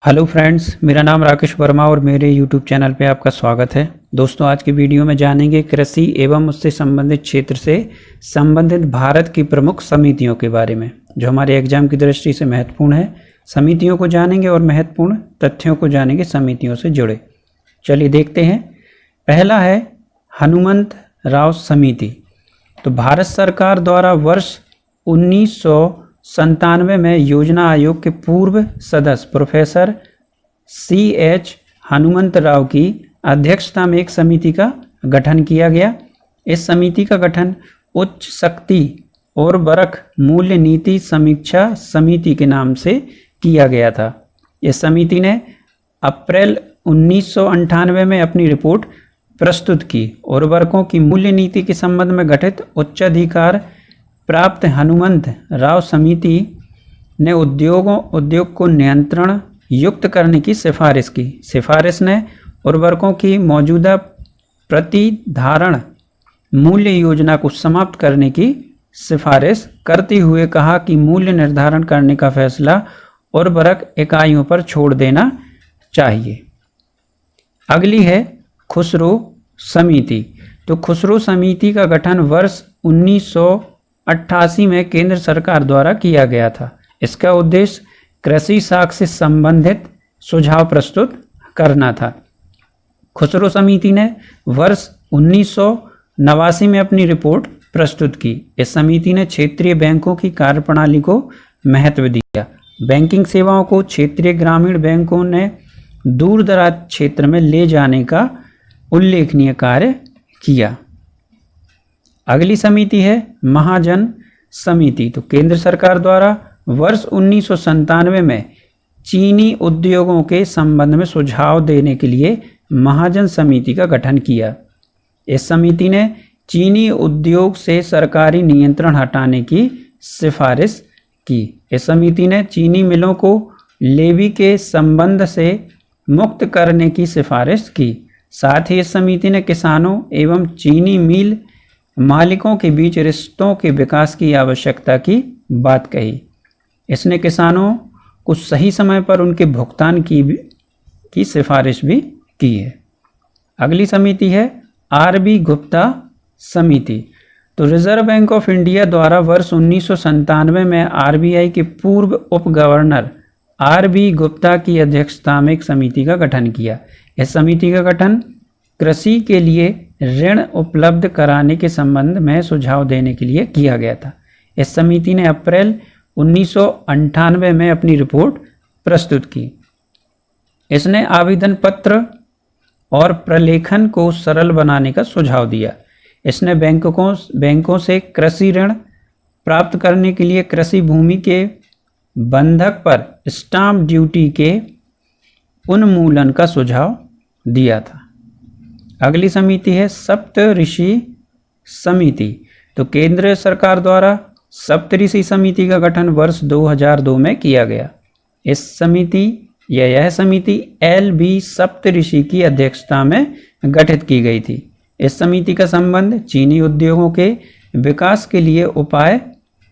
Hello friends, मेरा नाम राकेश वर्मा और मेरे यूट्यूब चैनल पे आपका स्वागत है। दोस्तों, आज की वीडियो में जानेंगे कृषि एवं उससे संबंधित क्षेत्र से संबंधित भारत की प्रमुख समितियों के बारे में, जो हमारे एग्जाम की दृष्टि से महत्वपूर्ण है। समितियों को जानेंगे और महत्वपूर्ण तथ्यों को जानेंगे समितियों से जुड़े। चलिए देखते हैं। पहला है हनुमंत राव समिति। तो भारत सरकार द्वारा वर्ष 1997 में योजना आयोग के पूर्व सदस्य प्रोफेसर C.H. हनुमंत राव की अध्यक्षता में एक समिति का गठन किया गया। इस समिति का गठन उच्च शक्ति और वर्ग मूल्य नीति समीक्षा समिति के नाम से किया गया था। इस समिति ने अप्रैल 1998 में अपनी रिपोर्ट प्रस्तुत की और वर्गों की मूल्य नीति के संबंध में गठित उच्चाधिकार प्राप्त हनुमंत राव समिति ने उद्योग को नियंत्रण युक्त करने की सिफारिश की। सिफारिश ने उर्वरकों की मौजूदा प्रतिधारण मूल्य योजना को समाप्त करने की सिफारिश करते हुए कहा कि मूल्य निर्धारण करने का फैसला उर्वरक इकाइयों पर छोड़ देना चाहिए। अगली है खुसरो समिति। तो खुसरो समिति का गठन वर्ष 1988 में केंद्र सरकार द्वारा किया गया था। इसका उद्देश्य कृषि साख से संबंधित सुझाव प्रस्तुत करना था। खुसरो समिति ने वर्ष 1989 में अपनी रिपोर्ट प्रस्तुत की। इस समिति ने क्षेत्रीय बैंकों की कार्यप्रणाली को महत्व दिया। बैंकिंग सेवाओं को क्षेत्रीय ग्रामीण बैंकों ने दूर दराज क्षेत्र में ले जाने का उल्लेखनीय कार्य किया। अगली समिति है महाजन समिति। तो केंद्र सरकार द्वारा वर्ष 1997 में चीनी उद्योगों के संबंध में सुझाव देने के लिए महाजन समिति का गठन किया। इस समिति ने चीनी उद्योग से सरकारी नियंत्रण हटाने की सिफारिश की। इस समिति ने चीनी मिलों को लेवी के संबंध से मुक्त करने की सिफारिश की। साथ ही इस समिति ने किसानों एवं चीनी मिल मालिकों के बीच रिश्तों के विकास की आवश्यकता की बात कही। इसने किसानों को सही समय पर उनके भुगतान की सिफारिश भी की है। अगली समिति है R.B. गुप्ता समिति। तो रिजर्व बैंक ऑफ इंडिया द्वारा वर्ष 1997 में RBI के पूर्व उप गवर्नर R.B. गुप्ता की अध्यक्षता में एक समिति का गठन किया। इस समिति का गठन कृषि के लिए ऋण उपलब्ध कराने के संबंध में सुझाव देने के लिए किया गया था। इस समिति ने अप्रैल 1998 में अपनी रिपोर्ट प्रस्तुत की। इसने आवेदन पत्र और प्रलेखन को सरल बनाने का सुझाव दिया। इसने बैंकों से कृषि ऋण प्राप्त करने के लिए कृषि भूमि के बंधक पर स्टाम्प ड्यूटी के उन्मूलन का सुझाव दिया था। अगली समिति है सप्तऋषि समिति। तो केंद्र सरकार द्वारा सप्तऋषि समिति का गठन वर्ष 2002 में किया गया। यह समिति L.B. सप्तऋषि की अध्यक्षता में गठित की गई थी। इस समिति का संबंध चीनी उद्योगों के विकास के लिए उपाय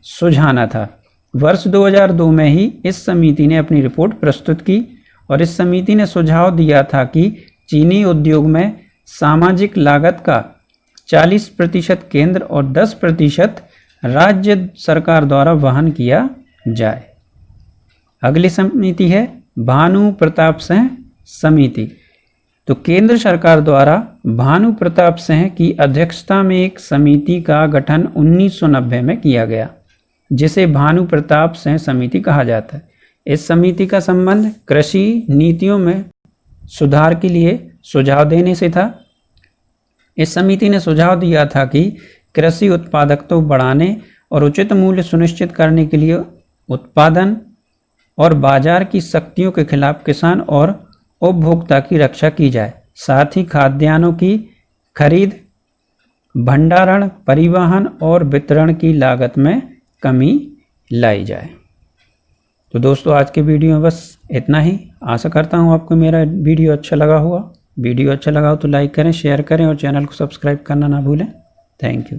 सुझाना था। वर्ष 2002 में ही इस समिति ने अपनी रिपोर्ट प्रस्तुत की और इस समिति ने सुझाव दिया था कि चीनी उद्योग में सामाजिक लागत का 40% केंद्र और 10% राज्य सरकार द्वारा वहन किया जाए। अगली समिति है भानु प्रताप सिंह समिति। तो केंद्र सरकार द्वारा भानु प्रताप सिंह की अध्यक्षता में एक समिति का गठन 1990 में किया गया, जिसे भानु प्रताप सिंह समिति कहा जाता है। इस समिति का संबंध कृषि नीतियों में सुधार के लिए सुझाव देने से था। इस समिति ने सुझाव दिया था कि कृषि उत्पादकता बढ़ाने और उचित मूल्य सुनिश्चित करने के लिए उत्पादन और बाजार की शक्तियों के खिलाफ किसान और उपभोक्ता की रक्षा की जाए। साथ ही खाद्यान्नों की खरीद, भंडारण, परिवहन और वितरण की लागत में कमी लाई जाए। तो दोस्तों, आज के वीडियो में बस इतना ही। आशा करता हूँ आपको मेरा वीडियो अच्छा लगा होगा। वीडियो अच्छा लगा हो तो लाइक करें, शेयर करें और चैनल को सब्सक्राइब करना ना भूलें। Thank you.